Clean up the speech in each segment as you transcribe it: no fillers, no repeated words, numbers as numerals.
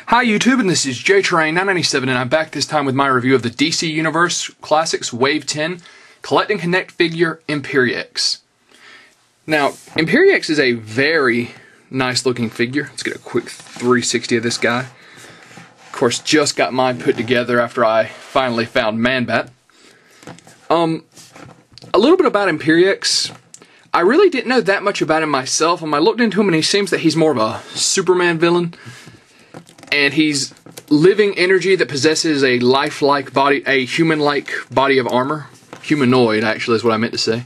Hi YouTube, and this is JTrain997, and I'm back this time with my review of the DC Universe Classics Wave 10 Collect and Connect figure Imperiex. Now, Imperiex is a very nice looking figure. Let's get a quick 360 of this guy. Of course, just got mine put together after I finally found Man-Bat. A little bit about Imperiex. I really didn't know that much about him myself. I looked into him and he seems that he's more of a Superman villain. And he's living energy that possesses a lifelike body, a human-like body of armor. Humanoid, actually, is what I meant to say.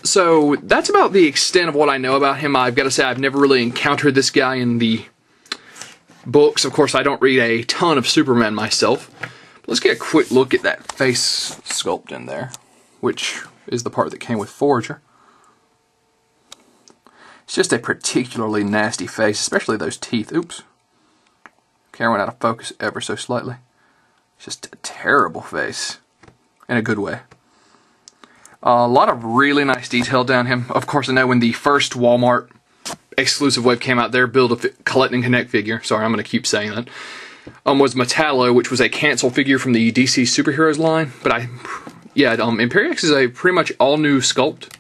So that's about the extent of what I know about him. I've got to say I've never really encountered this guy in the books. Of course, I don't read a ton of Superman myself. But let's get a quick look at that face sculpt in there, which is the part that came with Forager. It's just a particularly nasty face, especially those teeth. Oops. Camera went out of focus ever so slightly. It's just a terrible face. In a good way. A lot of really nice detail down him. Of course, I know when the first Walmart exclusive wave came out, their build a Collect and Connect figure, sorry, I'm going to keep saying that, was Metallo, which was a cancel figure from the DC Superheroes line. But Imperiex is a pretty much all new sculpt.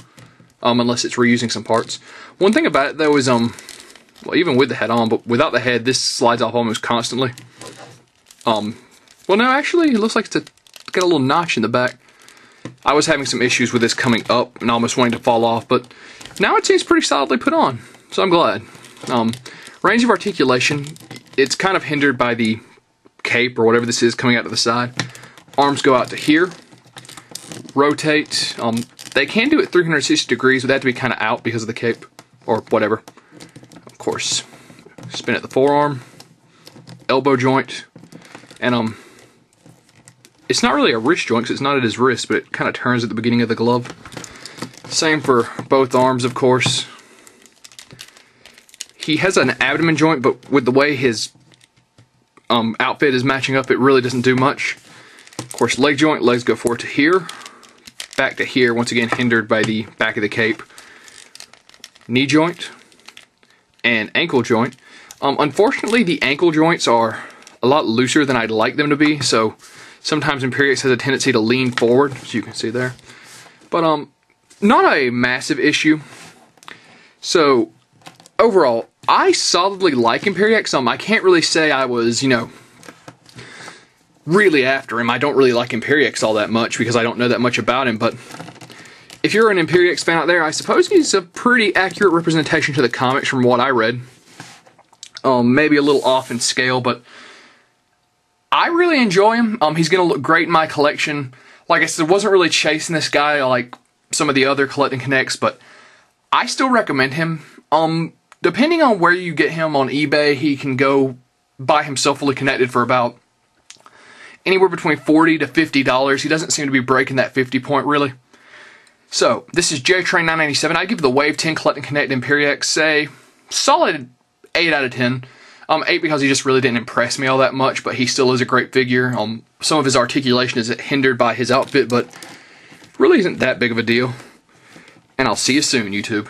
Unless it's reusing some parts. One thing about it though is, well, even with the head on, but without the head, this slides off almost constantly. Well, no, actually, it looks like it's got a little notch in the back. I was having some issues with this coming up and almost wanting to fall off, but now it seems pretty solidly put on, so I'm glad. Range of articulation, it's kind of hindered by the cape or whatever this is coming out to the side. Arms go out to here. Rotate. They can do it 360 degrees, but that to be kind of out because of the cape, or whatever. Of course, spin at the forearm, elbow joint, and it's not really a wrist joint because it's not at his wrist, but it kind of turns at the beginning of the glove. Same for both arms, of course. He has an abdomen joint, but with the way his outfit is matching up, it really doesn't do much. Of course, leg joint, legs go forward to here. Back to here, once again hindered by the back of the cape. Knee joint and ankle joint. Unfortunately, the ankle joints are a lot looser than I'd like them to be, so sometimes Imperiex has a tendency to lean forward, as you can see there. But not a massive issue. So overall, I solidly like Imperiex. I can't really say I was, really after him. I don't really like Imperiex all that much because I don't know that much about him, but if you're an Imperiex fan out there, I suppose he's a pretty accurate representation to the comics from what I read. Maybe a little off in scale, but I really enjoy him. He's going to look great in my collection. Like I said, wasn't really chasing this guy like some of the other Collect and Connects, but I still recommend him. Depending on where you get him on eBay, he can go buy himself fully connected for about anywhere between $40 to $50. He doesn't seem to be breaking that 50 point, really. So, this is JTrain997. I give the Wave 10 Collect and Connect Imperiex a solid 8 out of 10. 8 because he just really didn't impress me all that much, but he still is a great figure. Some of his articulation is hindered by his outfit, but really isn't that big of a deal. And I'll see you soon, YouTube.